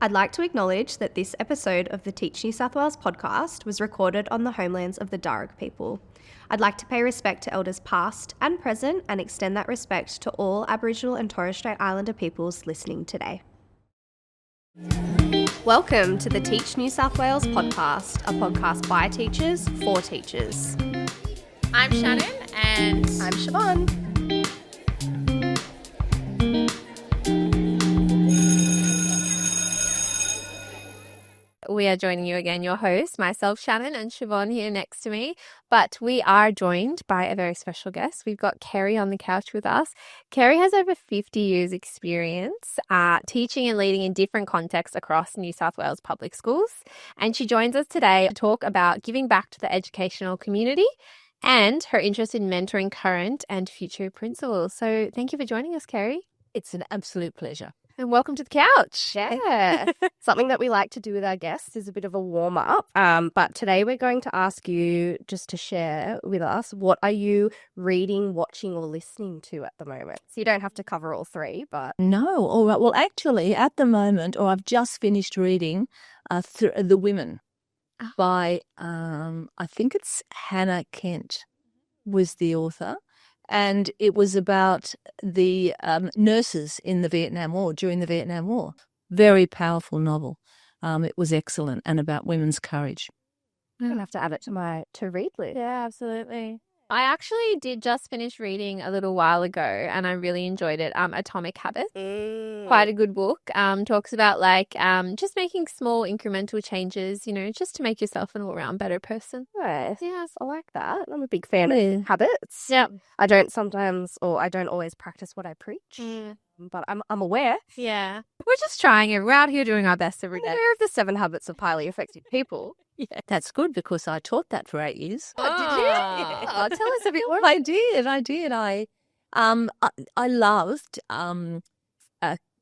I'd like to acknowledge that this episode of the Teach New South Wales podcast was recorded on the homelands of the Darug people. I'd like to pay respect to elders past and present and extend that respect to all Aboriginal and Torres Strait Islander peoples listening today. Welcome to the Teach New South Wales podcast, a podcast by teachers for teachers. I'm Shannon and I'm Siobhan. We are joining you again, your host, myself, Shannon, and Siobhan here next to me. But we are joined by a very special guest. We've got Kerry on the couch with us. Kerry has over 50 years experience teaching and leading in different contexts across New South Wales public schools. And she joins us today to talk about giving back to the educational community and her interest in mentoring current and future principals. So thank you for joining us, Kerry. It's an absolute pleasure. And welcome to the couch. Yeah. Something that we like to do with our guests is a bit of a warm-up. But today we're going to ask you just to share with us, what are you reading, watching or listening to at the moment? So you don't have to cover all three, but... No, all right. Well, actually, at the moment, I've just finished reading The Women by, I think it's Hannah Kent was the author. And it was about the nurses in the Vietnam War, during the Vietnam War. Very powerful novel. It was excellent and about women's courage. I'm going to have to add it to my to-read list. Yeah, absolutely. I actually did just finish reading a little while ago and I really enjoyed it. Atomic Habits. Quite a good book. Talks about just making small incremental changes, just to make yourself an all-round better person. Nice. Yes, I like that. I'm a big fan of habits. Yeah. I don't always practice what I preach, but I'm aware. Yeah. We're just trying it. We're out here doing our best every day. I'm aware of the 7 habits of highly effective people. Yeah, that's good because I taught that for 8 years. Oh, did you? Yeah. Tell us a bit more. I did. I loved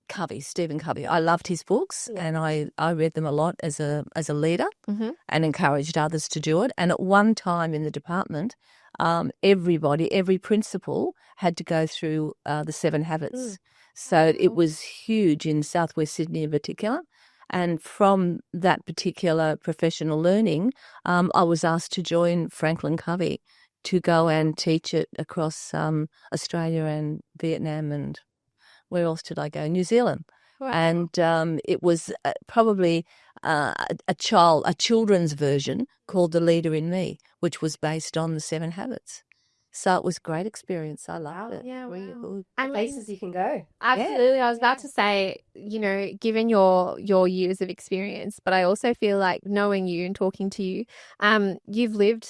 Covey, Stephen Covey. I loved his books and I read them a lot as a leader and encouraged others to do it. And at one time in the department, every principal had to go through the 7 habits. So it was huge in Southwest Sydney in particular. And from that particular professional learning, I was asked to join Franklin Covey to go and teach it across Australia and Vietnam and where else did I go? New Zealand. Wow. And it was probably a children's version called The Leader in Me, which was based on the 7 habits. So it was a great experience. I loved it. Yeah, really good. And places you can go. Absolutely. Yeah. I was about to say, given your years of experience, but I also feel like knowing you and talking to you, you've lived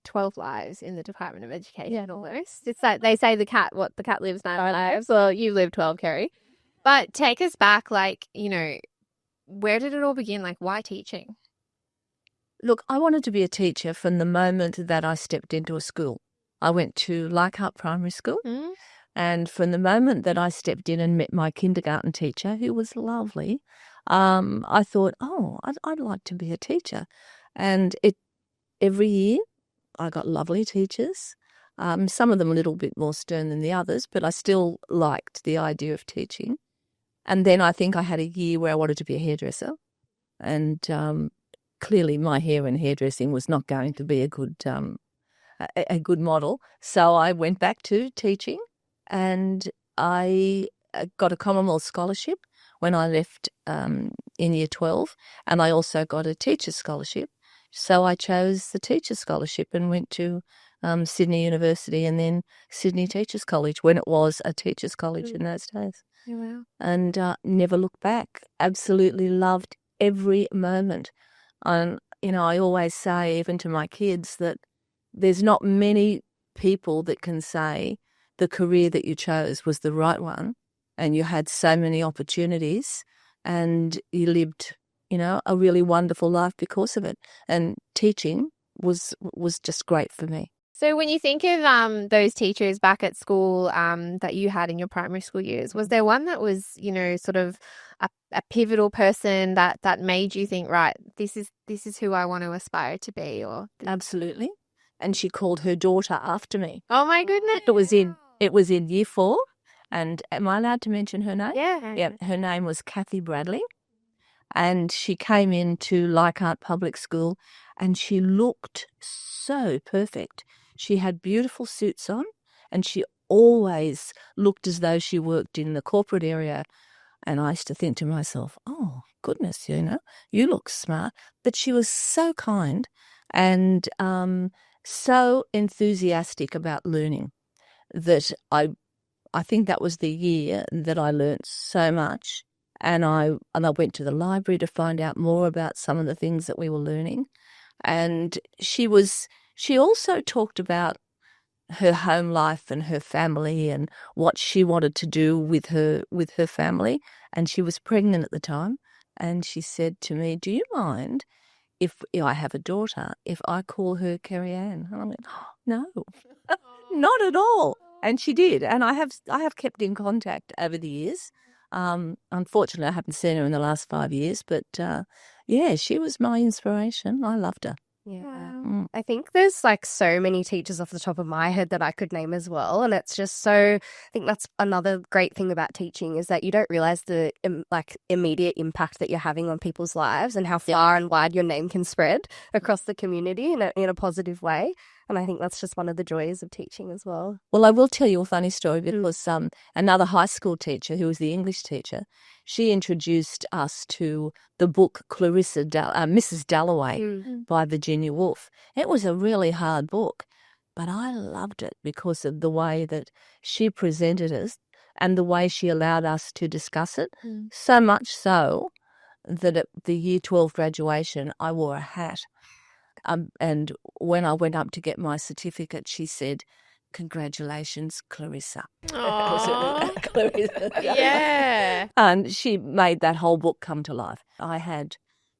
12 lives in the Department of Education almost. It's like they say the cat lives 9 lives. Well, you lived 12, Kerry. But take us back, where did it all begin? Why teaching? Look, I wanted to be a teacher from the moment that I stepped into a school. I went to Leichhardt Primary School, and from the moment that I stepped in and met my kindergarten teacher, who was lovely, I thought, I'd like to be a teacher. And every year I got lovely teachers, some of them a little bit more stern than the others, but I still liked the idea of teaching. And then I think I had a year where I wanted to be a hairdresser, and clearly my hair and hairdressing was not going to be a good model. So I went back to teaching and I got a Commonwealth scholarship when I left in year 12, and I also got a teacher's scholarship. So I chose the teacher's scholarship and went to Sydney University and then Sydney Teachers College when it was a teacher's college in those days. Oh, wow. And never looked back. Absolutely loved every moment. And, I always say, even to my kids, that there's not many people that can say the career that you chose was the right one and you had so many opportunities and you lived, a really wonderful life because of it. And teaching was just great for me. So when you think of those teachers back at school that you had in your primary school years, was there one that was, sort of a pivotal person that made you think, right, this is who I want to aspire to be? Or Absolutely. And she called her daughter after me. Oh my goodness! It was in year 4, and am I allowed to mention her name? Yeah. Yeah. Her name was Kathy Bradley, And she came into Leichhardt Public School and she looked so perfect. She had beautiful suits on and she always looked as though she worked in the corporate area. And I used to think to myself, oh, goodness, you look smart. But she was so kind and so enthusiastic about learning that I think that was the year that I learnt so much. And I went to the library to find out more about some of the things that we were learning. And she also talked about her home life and her family and what she wanted to do with her family. And she was pregnant at the time. And she said to me, do you mind if I have a daughter, if I call her Kerryanne? And I went, oh, no, not at all. And she did. And I have kept in contact over the years. Unfortunately, I haven't seen her in the last 5 years, but yeah, she was my inspiration. I loved her. Yeah. I think there's like so many teachers off the top of my head that I could name as well. And it's just so, I think that's another great thing about teaching is that you don't realize the immediate impact that you're having on people's lives and how far and wide your name can spread across the community in a positive way. And I think that's just one of the joys of teaching as well. Well, I will tell you a funny story because another high school teacher who was the English teacher, she introduced us to the book Mrs. Dalloway by Virginia Woolf. It was a really hard book, but I loved it because of the way that she presented us and the way she allowed us to discuss it. So much so that at the Year 12 graduation, I wore a hat. And when I went up to get my certificate, she said, congratulations, Clarissa. Clarissa. Yeah. And she made that whole book come to life. I had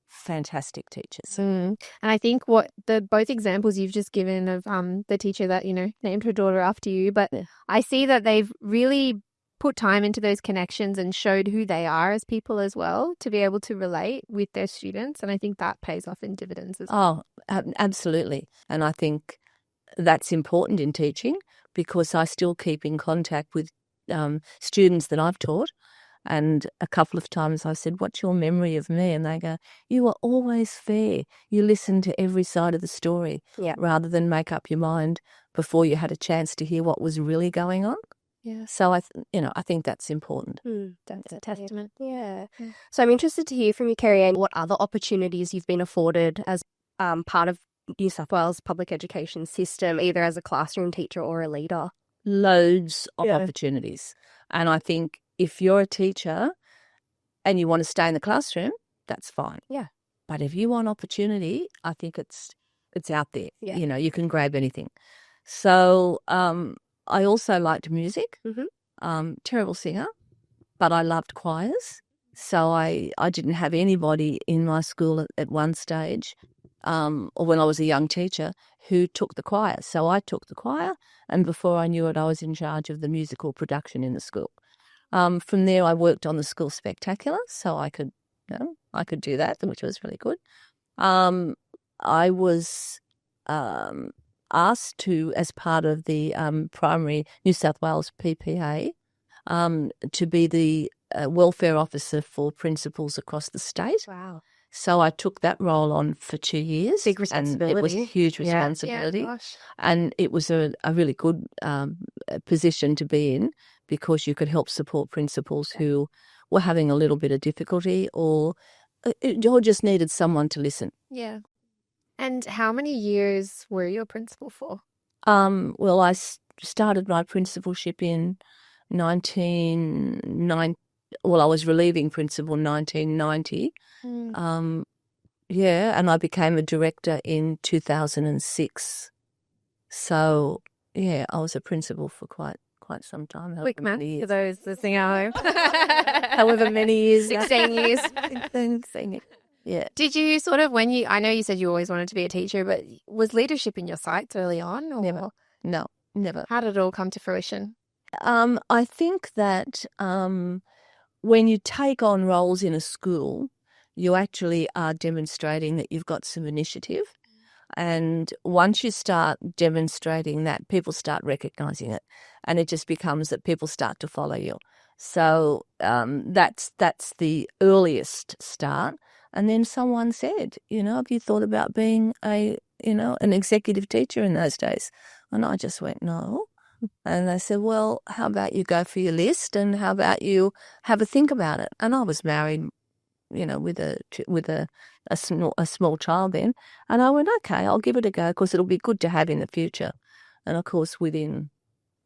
fantastic teachers. And I think what both examples you've just given of the teacher that, named her daughter after you, but I see that they've really put time into those connections and showed who they are as people as well to be able to relate with their students. And I think that pays off in dividends as well. Oh, absolutely. And I think that's important in teaching because I still keep in contact with students that I've taught. And a couple of times I said, what's your memory of me? And they go, you are always fair. You listen to every side of the story rather than make up your mind before you had a chance to hear what was really going on. Yeah. So I think that's important. That's a testament. Yeah. So I'm interested to hear from you, Kerryanne, what other opportunities you've been afforded as part of New South Wales public education system, either as a classroom teacher or a leader. Loads of opportunities. And I think if you're a teacher and you want to stay in the classroom, that's fine. Yeah. But if you want opportunity, I think it's out there. Yeah. You can grab anything. So I also liked music. Terrible singer, but I loved choirs. So I didn't have anybody in my school at one stage or when I was a young teacher who took the choir. So I took the choir, and before I knew it, I was in charge of the musical production in the school. From there, I worked on the school spectacular, so I could do that, which was really good. I was asked to, as part of the primary New South Wales PPA, to be the welfare officer for principals across the state. Wow. So I took that role on for 2 years. Big responsibility. And it was a huge responsibility. Yeah, gosh. And it was a really good position to be in because you could help support principals who were having a little bit of difficulty or just needed someone to listen. Yeah. And how many years were you a principal for? Well, I started my principalship in 1990. Well, I was relieving principal in 1990. And I became a director in 2006. So, yeah, I was a principal for quite some time. Quick math for those listening at home. However many years. 16 years. 16 Yeah. Did you sort of, I know you said you always wanted to be a teacher, but was leadership in your sights early on? Or? Never. No, never. How did it all come to fruition? I think that when you take on roles in a school, you actually are demonstrating that you've got some initiative. And once you start demonstrating that, people start recognising it. And it just becomes that people start to follow you. So that's the earliest start. And then someone said, have you thought about being an executive teacher in those days? And I just went, no. And they said, well, how about you go for your list and how about you have a think about it? And I was married, with a small child then. And I went, okay, I'll give it a go because it'll be good to have in the future. And of course, within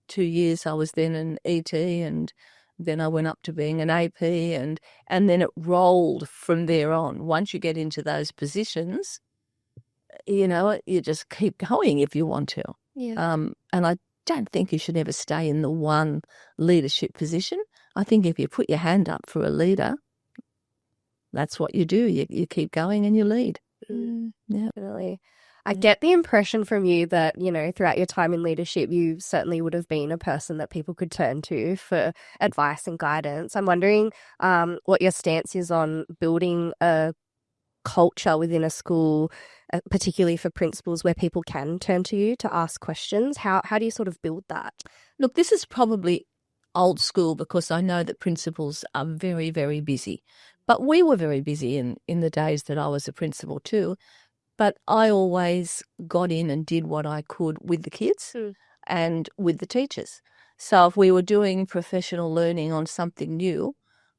2 years, I was then an ET, and then I went up to being an AP, and then it rolled from there on. Once you get into those positions, you just keep going if you want to. Yeah. And I don't think you should ever stay in the one leadership position. I think if you put your hand up for a leader, that's what you do. You keep going and you lead. Yeah, definitely. I get the impression from you that, throughout your time in leadership, you certainly would have been a person that people could turn to for advice and guidance. I'm wondering what your stance is on building a culture within a school, particularly for principals, where people can turn to you to ask questions. How do you sort of build that? Look, this is probably old school because I know that principals are very, very busy. But we were very busy in the days that I was a principal too. But I always got in and did what I could with the kids and with the teachers. So if we were doing professional learning on something new,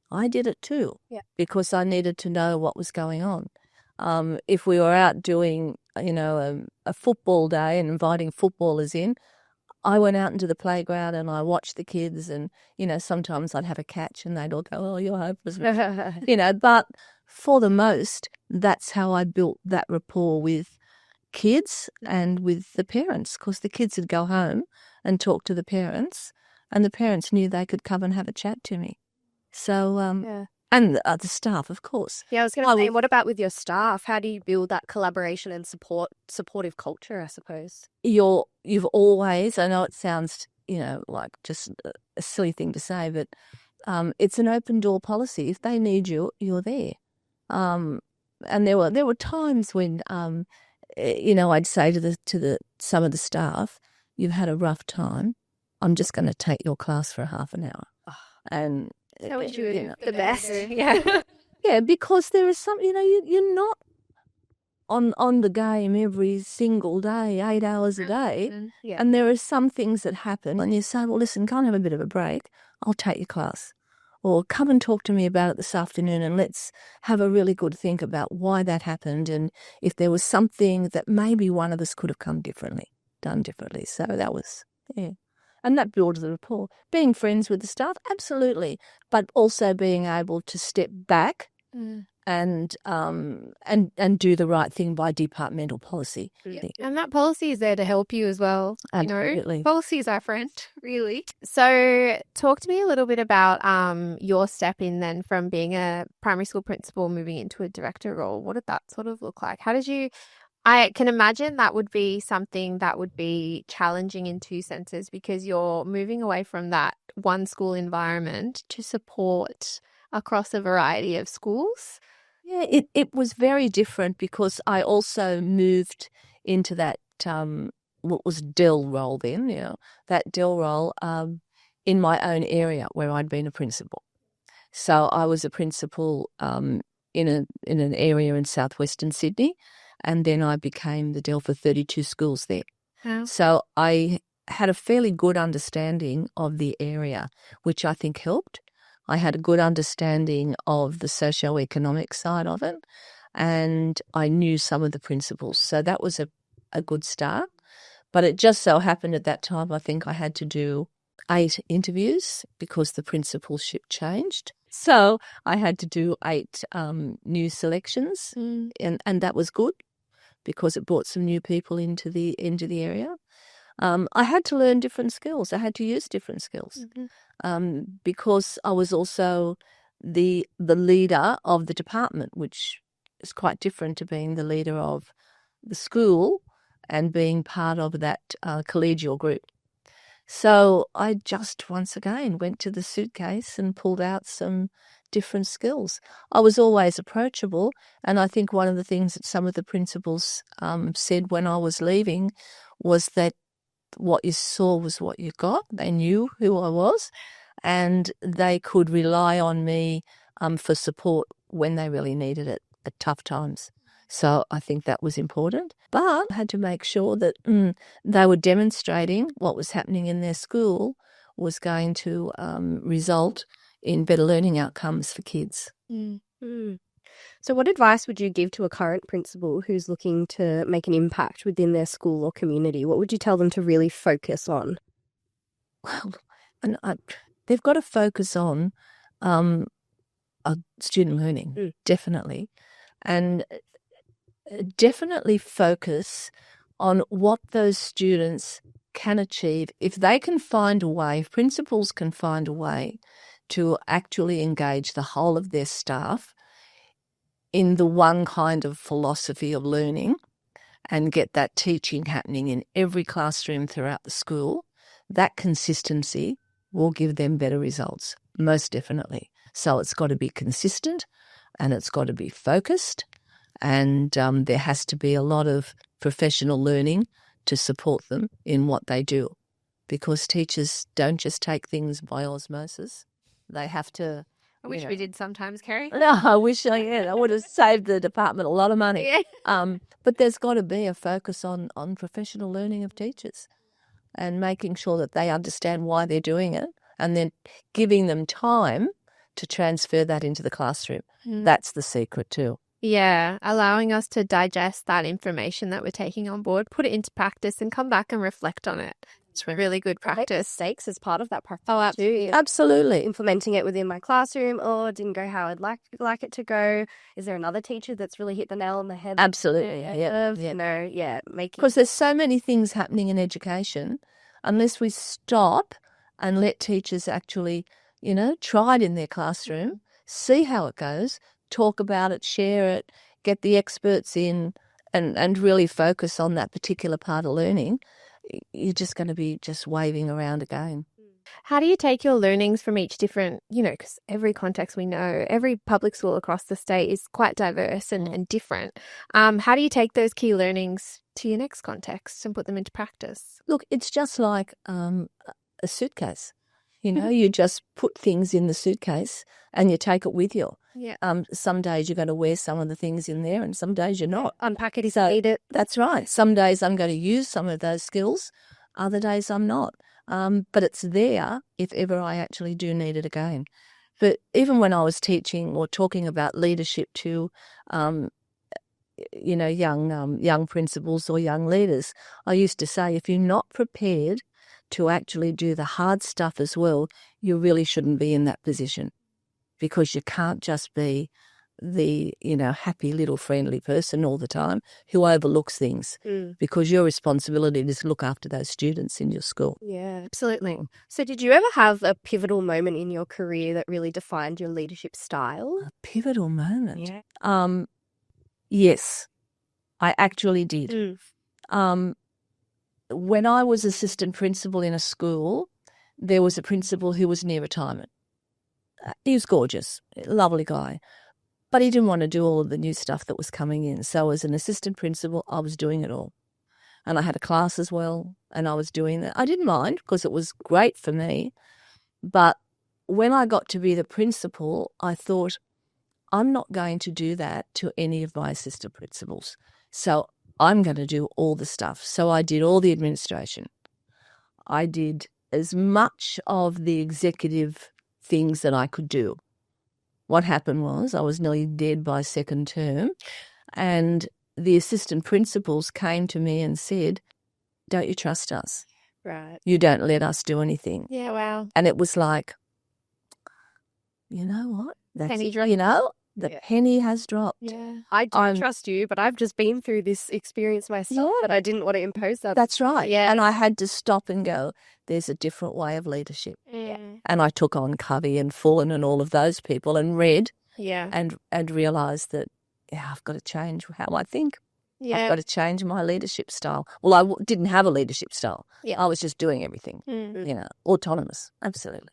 I did it too because I needed to know what was going on. If we were out doing, a football day and inviting footballers in, I went out into the playground and I watched the kids and, sometimes I'd have a catch and they'd all go, oh, you're hopeless. But for the most, that's how I built that rapport with kids and with the parents, because the kids would go home and talk to the parents and the parents knew they could come and have a chat to me. So, and the staff, of course. Yeah, I was going to say, what about with your staff? How do you build that collaboration and supportive culture, I suppose? You've always, I know it sounds, like just a silly thing to say, but it's an open door policy. If they need you, you're there. And there were times when, I'd say to some of the staff, you've had a rough time. I'm just going to take your class for a half an hour. And how would you the best? Yeah. Yeah, because there is some, you're not on the game every single day, 8 hours a day. And there are some things that happen and you say, well, listen, can't have a bit of a break. I'll take your class. Or come and talk to me about it this afternoon and let's have a really good think about why that happened and if there was something that maybe one of us could have done differently. So that was, And that builds the rapport. Being friends with the staff, absolutely. But also being able to step back and do the right thing by departmental policy. Yeah. And that policy is there to help you as well. Absolutely. Policy is our friend, really. So talk to me a little bit about your step in then from being a primary school principal moving into a director role. What did that sort of look like? How did you... I can imagine that would be something that would be challenging in two senses because you're moving away from that one school environment to support across a variety of schools. Yeah, it was very different because I also moved into that what was DEL role then, that DEL role in my own area where I'd been a principal. So I was a principal in an area in southwestern Sydney. And then I became the DEL for 32 schools there. Wow. So I had a fairly good understanding of the area, which I think helped. I had a good understanding of the socioeconomic side of it, and I knew some of the principals. So that was a good start. But it just so happened at that time, I think I had to do 8 interviews because the principalship changed. So I had to do 8 new selections, and that was good because it brought some new people into the area. I had to learn different skills. I had to use different skills because I was also the leader of the department, which is quite different to being the leader of the school and being part of that collegial group. So I just once again went to the suitcase and pulled out some different skills. I was always approachable, and I think one of the things that some of the principals said when I was leaving was that what you saw was what you got. They knew who I was, and they could rely on me for support when they really needed it at tough times. So I think that was important. But I had to make sure that they were demonstrating what was happening in their school was going to result in better learning outcomes for kids. So what advice would you give to a current principal who's looking to make an impact within their school or community? What would you tell them to really focus on? Well, they've got to focus on student learning, definitely. And definitely focus on what those students can achieve. If they can find a way, if principals can find a way to actually engage the whole of their staff in the one kind of philosophy of learning and get that teaching happening in every classroom throughout the school, that consistency will give them better results, most definitely. So it's got to be consistent and it's got to be focused, and there has to be a lot of professional learning to support them in what they do, because teachers don't just take things by osmosis. They have to... I wish we did sometimes, Kerry. No, I wish I had. I would have saved the department a lot of money. Yeah. But there's got to be a focus on professional learning of teachers and making sure that they understand why they're doing it, and then giving them time to transfer that into the classroom. That's the secret too. Yeah, allowing us to digest that information that we're taking on board, put it into practice and come back and reflect on it. It's really good practice. Mistakes as part of that practice absolutely. too. Absolutely. Implementing it within my classroom, or didn't go how I'd like it to go. Is there another teacher that's really hit the nail on the head? Absolutely. Making... Because there's so many things happening in education, unless we stop and let teachers actually, try it in their classroom, see how it goes, talk about it, share it, get the experts in, and really focus on that particular part of learning, you're just going to be just waving around again. How do you take your learnings from each different, because every context we know, every public school across the state is quite diverse and different. How do you take those key learnings to your next context and put them into practice? Look, it's just like a suitcase. You just put things in the suitcase and you take it with you. Yeah. Some days you're going to wear some of the things in there and some days you're not. Unpack it, eat it. That's right. Some days I'm going to use some of those skills, other days I'm not. But it's there if ever I actually do need it again. But even when I was teaching or talking about leadership to, young principals or young leaders, I used to say, if you're not prepared to actually do the hard stuff as well, you really shouldn't be in that position, because you can't just be the, happy little friendly person all the time who overlooks things, because your responsibility is to look after those students in your school. Yeah, absolutely. So did you ever have a pivotal moment in your career that really defined your leadership style? A pivotal moment? Yeah. Yes, I actually did. When I was assistant principal in a school, there was a principal who was near retirement. He was gorgeous, lovely guy, but he didn't want to do all of the new stuff that was coming in. So as an assistant principal, I was doing it all. And I had a class as well, and I was doing that. I didn't mind because it was great for me. But when I got to be the principal, I thought, I'm not going to do that to any of my assistant principals. So I'm going to do all the stuff. So I did all the administration. I did as much of the executive things that I could do. What happened was I was nearly dead by second term, and the assistant principals came to me and said, don't you trust us? Right. You don't let us do anything. Yeah, wow. And it was like, you know what? That's Penny it. dropped. The penny has dropped. Yeah. I do trust you, but I've just been through this experience myself that I didn't want to impose that. That's right. Yeah. And I had to stop and go, there's a different way of leadership. Yeah. And I took on Covey and Fullen and all of those people and read Yeah. and realised that, I've got to change how I think. Yeah. I've got to change my leadership style. Well, I didn't have a leadership style. Yeah. I was just doing everything, autonomous. Absolutely.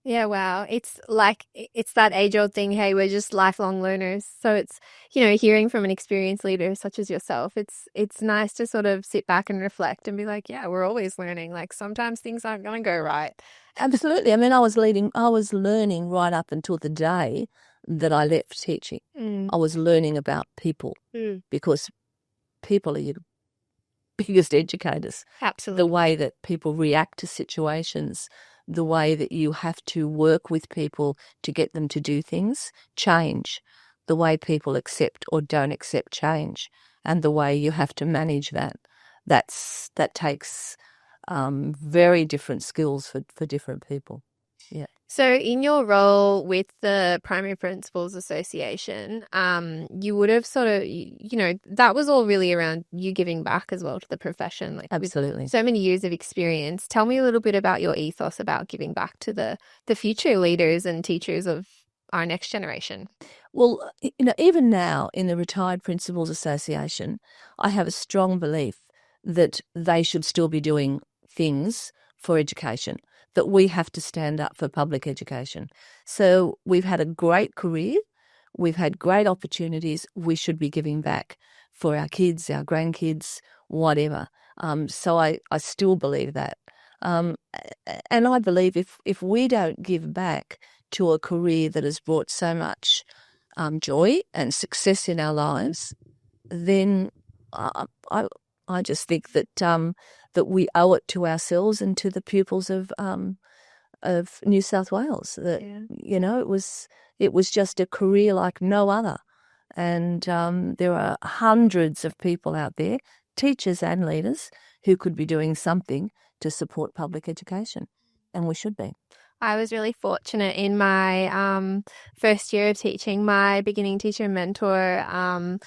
Yeah, wow. It's like, it's that age-old thing, hey, we're just lifelong learners. So it's, hearing from an experienced leader such as yourself, it's nice to sort of sit back and reflect and be like, yeah, we're always learning. Like sometimes things aren't going to go right. Absolutely. I mean, I was learning right up until the day that I left teaching. I was learning about people because people are your biggest educators. Absolutely. The way that people react to situations, the way that you have to work with people to get them to do things, change. The way people accept or don't accept change, and the way you have to manage that. That takes very different skills for different people. Yeah. So in your role with the Primary Principals Association, you would have sort of, that was all really around you giving back as well to the profession. Like Absolutely. with so many years of experience. Tell me a little bit about your ethos about giving back to the future leaders and teachers of our next generation. Well, even now in the Retired Principals Association, I have a strong belief that they should still be doing things for education, that we have to stand up for public education. So we've had a great career. We've had great opportunities. We should be giving back for our kids, our grandkids, whatever. So I still believe that. And I believe if we don't give back to a career that has brought so much joy and success in our lives, then I just think that that we owe it to ourselves and to the pupils of New South Wales. That it was just a career like no other, and there are hundreds of people out there, teachers and leaders, who could be doing something to support public education, and we should be. I was really fortunate in my first year of teaching. My beginning teacher mentor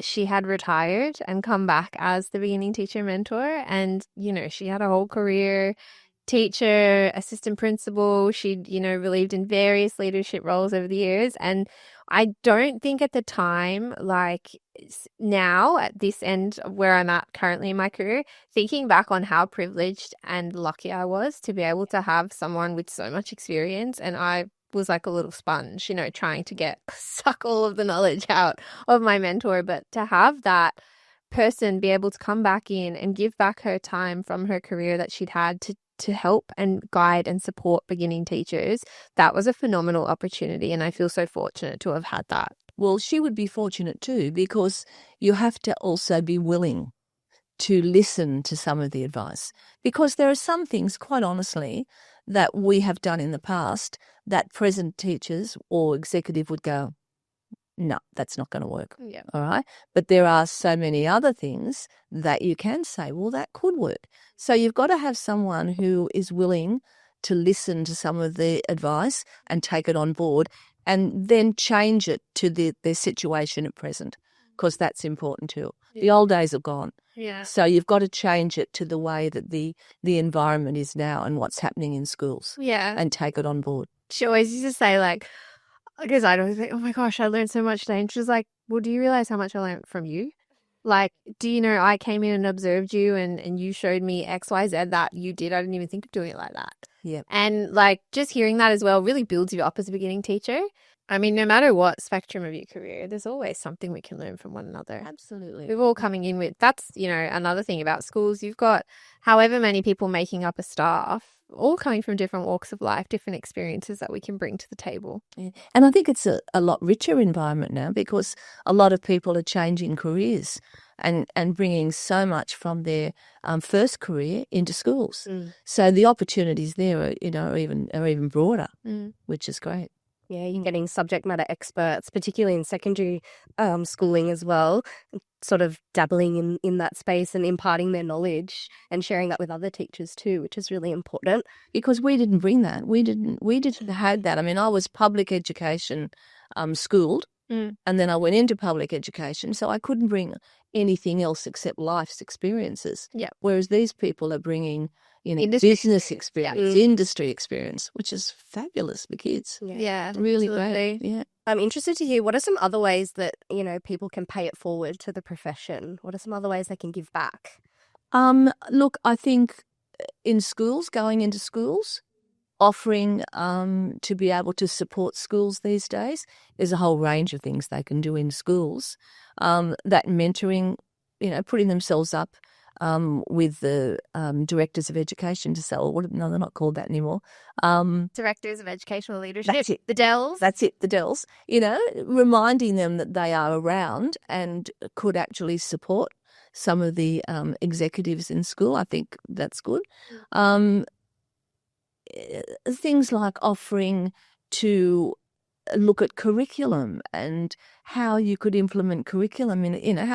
she had retired and come back as the beginning teacher mentor. And, she had a whole career, teacher, assistant principal. She'd, relieved in various leadership roles over the years. And I don't think at the time, like now at this end of where I'm at currently in my career, thinking back on how privileged and lucky I was to be able to have someone with so much experience, and I was like a little sponge, trying to suck all of the knowledge out of my mentor, but to have that person be able to come back in and give back her time from her career that she'd had to help and guide and support beginning teachers, that was a phenomenal opportunity, and I feel so fortunate to have had that. Well, she would be fortunate too, because you have to also be willing to listen to some of the advice, because there are some things, quite honestly, that we have done in the past that present teachers or executive would go, no, that's not going to work. Yeah. All right. But there are so many other things that you can say, well, that could work. So you've got to have someone who is willing to listen to some of the advice and take it on board, and then change it to their situation at present, because that's important too. Yeah. The old days are gone. Yeah. So you've got to change it to the way that the environment is now and what's happening in schools. Yeah. And take it on board. She always used to say, like, because I'd always think, oh my gosh, I learned so much today. And she was like, well, do you realize how much I learned from you? Like, do you know, I came in and observed you and you showed me X, Y, Z that you did. I didn't even think of doing it like that. Yeah. And like just hearing that as well really builds you up as a beginning teacher. I mean, no matter what spectrum of your career, there's always something we can learn from one another. Absolutely. We're all coming in with, that's, another thing about schools. You've got however many people making up a staff, all coming from different walks of life, different experiences that we can bring to the table. Yeah. And I think it's a lot richer environment now, because a lot of people are changing careers and bringing so much from their first career into schools. So the opportunities there are even broader, which is great. Yeah, you're getting subject matter experts, particularly in secondary schooling as well, sort of dabbling in that space and imparting their knowledge and sharing that with other teachers too, which is really important. Because we didn't bring that. We didn't have that. I mean, I was public education schooled, and then I went into public education, so I couldn't bring anything else except life's experiences. Yeah. Whereas these people are bringing industry business experience, industry experience, which is fabulous for kids. Yeah, really absolutely. great. Yeah. I'm interested to hear, what are some other ways that, people can pay it forward to the profession? What are some other ways they can give back? Look, I think in schools, going into schools, offering to be able to support schools these days. There's a whole range of things they can do in schools. That mentoring, putting themselves up with the directors of education to say, no, they're not called that anymore. Directors of Educational Leadership. That's it. The DELs. That's it, the DELs. Reminding them that they are around and could actually support some of the executives in school. I think that's good. Things like offering to look at curriculum and how you could implement curriculum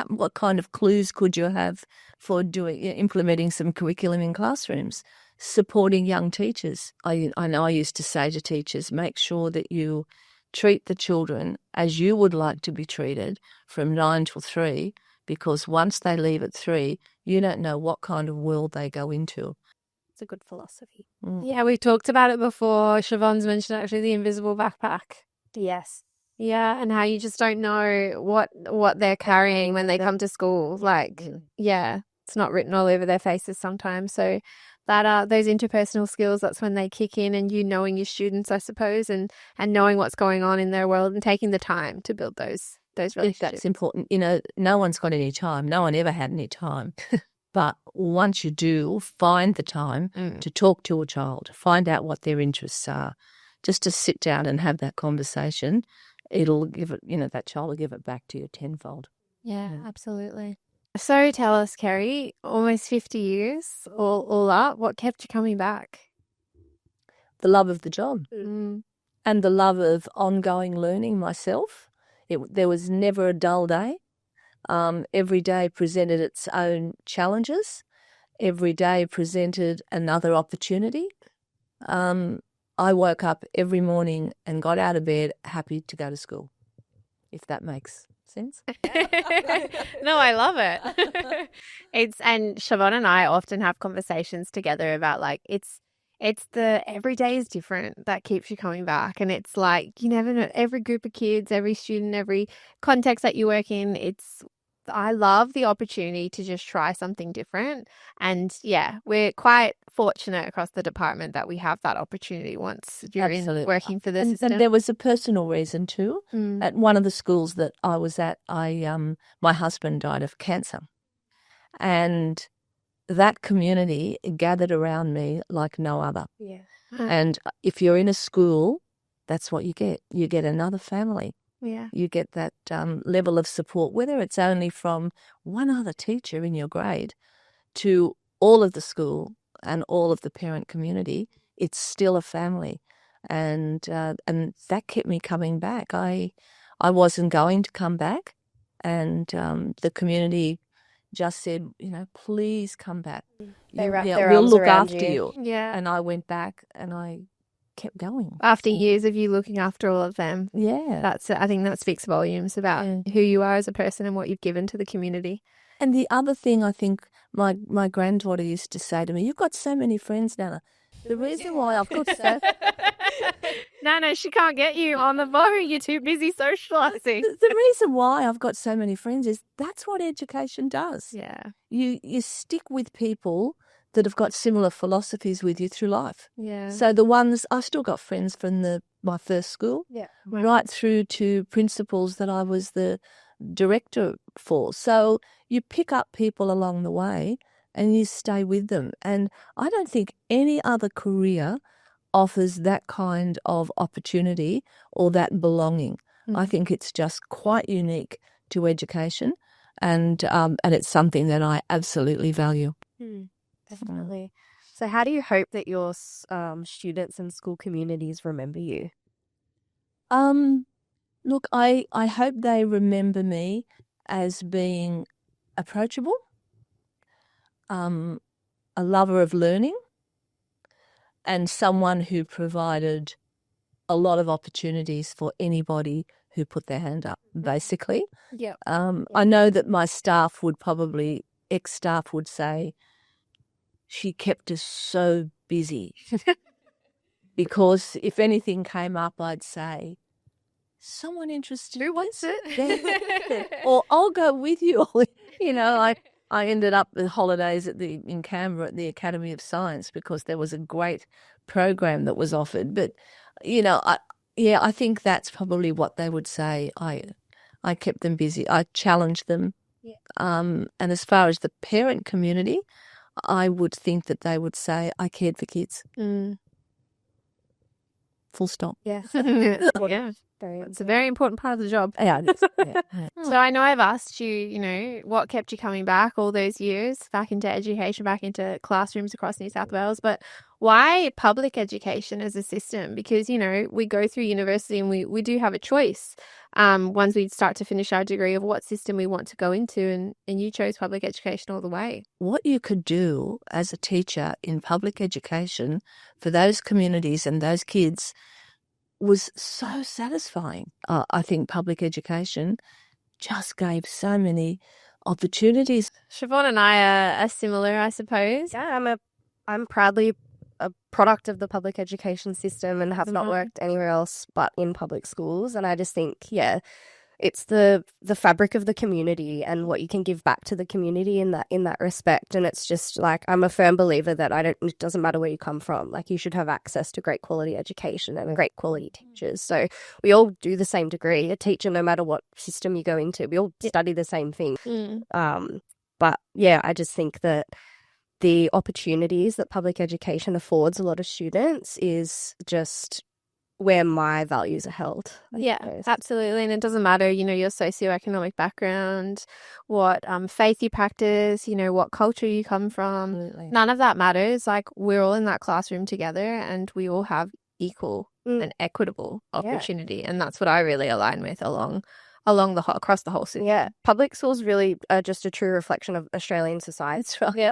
what kind of clues could you have for implementing some curriculum in classrooms, supporting young teachers. I know I used to say to teachers, make sure that you treat the children as you would like to be treated from 9 till 3, because once they leave at 3, you don't know what kind of world they go into. It's a good philosophy. Yeah, we talked about it before. Siobhan's mentioned actually the invisible backpack. Yes. Yeah, and how you just don't know what they're carrying when they come to school. It's not written all over their faces sometimes. So that those interpersonal skills, that's when they kick in, and knowing your students, I suppose, and knowing what's going on in their world and taking the time to build those relationships. That's important. No one's got any time. No one ever had any time. But once you do, find the time to talk to a child, find out what their interests are, just to sit down and have that conversation. It'll give it, that child will give it back to you tenfold. Yeah, absolutely. So tell us, Kerry, almost 50 years, all up, what kept you coming back? The love of the job and the love of ongoing learning myself. There was never a dull day. Every day presented its own challenges. Every day presented another opportunity. I woke up every morning and got out of bed happy to go to school, if that makes sense. No, I love it. And Siobhan and I often have conversations together about it's the every day is different that keeps you coming back. And it's like, you never know, every group of kids, every student, every context that you work in, I love the opportunity to just try something different. And yeah, we're quite fortunate across the department that we have that opportunity once you're working for the system. And there was a personal reason too. At one of the schools that I was at, my husband died of cancer. And that community gathered around me like no other. Yeah. And if you're in a school, that's what you get. You get another family. Yeah. You get that level of support, whether it's only from one other teacher in your grade to all of the school and all of the parent community. It's still a family, and that kept me coming back. I wasn't going to come back, and the community just said, please come back. They wrapped their we'll arms look around after you. Yeah. And I went back and I kept going. After years of you looking after all of them. Yeah. I think that speaks volumes about who you are as a person and what you've given to the community. And the other thing I think my granddaughter used to say to me, you've got so many friends, Nana. The reason why I've got so... No, she can't get you on the phone. You're too busy socialising. The reason why I've got so many friends is that's what education does. Yeah. You stick with people that have got similar philosophies with you through life. Yeah. So the ones, I've still got friends from my first school, right through to principals that I was the director for. So you pick up people along the way and you stay with them. And I don't think any other career offers that kind of opportunity or that belonging. I think it's just quite unique to education, and it's something that I absolutely value. Definitely. So how do you hope that your students and school communities remember you? Look, I hope they remember me as being approachable, a lover of learning, and someone who provided a lot of opportunities for anybody who put their hand up, basically. Yeah. I know that my ex-staff would say, she kept us so busy because if anything came up, I'd say, someone interested. Who wants it? Or I'll go with you. I ended up with holidays in Canberra at the Academy of Science because there was a great program that was offered. But, I think that's probably what they would say. I kept them busy. I challenged them. Yeah. And as far as the parent community, I would think that they would say, I cared for kids. Full stop. Yeah. Yeah. It's a very important part of the job. Yeah, it is. Yeah. So I know I've asked you, what kept you coming back all those years, back into education, back into classrooms across New South Wales, but why public education as a system? Because, we go through university and we do have a choice once we start to finish our degree of what system we want to go into, and you chose public education all the way. What you could do as a teacher in public education for those communities and those kids was so satisfying. I think public education just gave so many opportunities. Siobhan and I are similar, I suppose. Yeah, I'm proudly a product of the public education system and have not worked anywhere else but in public schools. And I just think, it's the fabric of the community and what you can give back to the community in that respect. And it's just like, I'm a firm believer that it doesn't matter where you come from. Like, you should have access to great quality education and great quality teachers. So we all do the same degree. A teacher, no matter what system you go into, we all study the same thing. But I just think that the opportunities that public education affords a lot of students is just where my values are held. Absolutely. And it doesn't matter, your socioeconomic background, what faith you practice, what culture you come from. Absolutely. None of that matters. Like, we're all in that classroom together and we all have equal and equitable opportunity. And that's what I really align with across the whole city. Yeah. Public schools really are just a true reflection of Australian society. That's right. Yeah.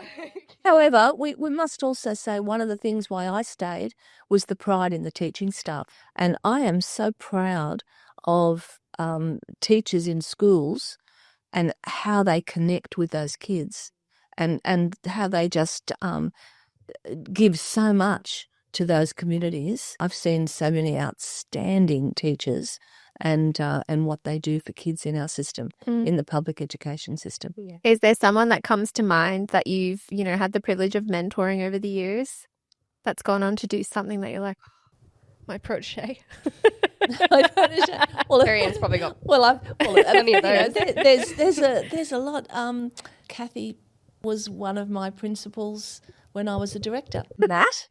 However, we must also say one of the things why I stayed was the pride in the teaching staff. And I am so proud of teachers in schools and how they connect with those kids and how they just give so much to those communities. I've seen so many outstanding teachers and what they do for kids in our system, in the public education system. Yeah. Is there someone that comes to mind that you've, had the privilege of mentoring over the years that's gone on to do something that you're like, my protege? Well, Kerryanne's probably got. There's a lot. Kathy was one of my principals when I was a director. Matt,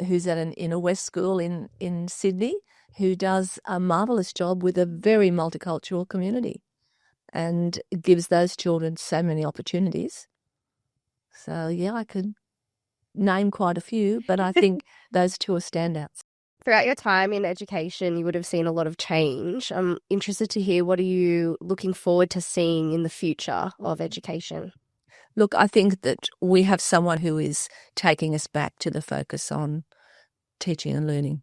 who's at an inner west school in Sydney, who does a marvellous job with a very multicultural community and gives those children so many opportunities. So, I could name quite a few, but I think those two are standouts. Throughout your time in education, you would have seen a lot of change. I'm interested to hear, what are you looking forward to seeing in the future of education? Look, I think that we have someone who is taking us back to the focus on teaching and learning.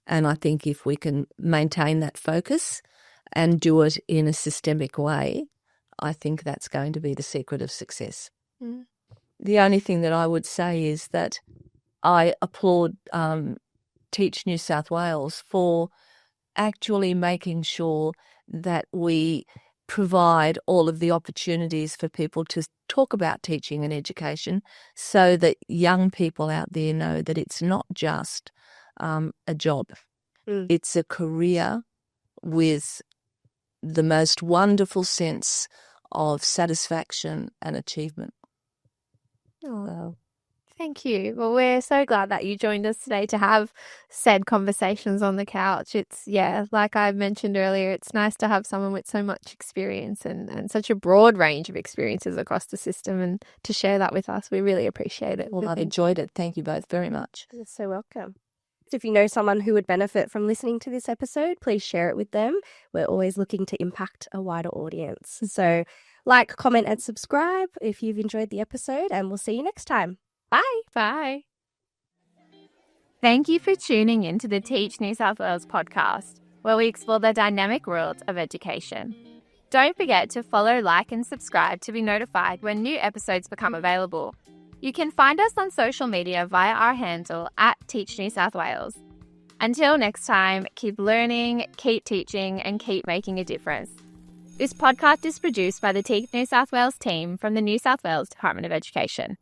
And I think if we can maintain that focus and do it in a systemic way, I think that's going to be the secret of success. The only thing that I would say is that I applaud Teach New South Wales for actually making sure that we provide all of the opportunities for people to talk about teaching and education so that young people out there know that it's not just a job. It's a career with the most wonderful sense of satisfaction and achievement. Oh, thank you. Well, we're so glad that you joined us today to have said conversations on the couch. It's, like I mentioned earlier, it's nice to have someone with so much experience and such a broad range of experiences across the system, and to share that with us. We really appreciate it. Well, I've enjoyed it. Thank you both very much. You're so welcome. If you know someone who would benefit from listening to this episode, please share it with them. We're always looking to impact a wider audience. So like, comment and subscribe if you've enjoyed the episode, and we'll see you next time. Bye. Bye. Thank you for tuning in to the Teach New South Wales podcast, where we explore the dynamic world of education. Don't forget to follow, like, and subscribe to be notified when new episodes become available. You can find us on social media via our handle @Teach New South Wales. Until next time, keep learning, keep teaching, and keep making a difference. This podcast is produced by the Teach New South Wales team from the New South Wales Department of Education.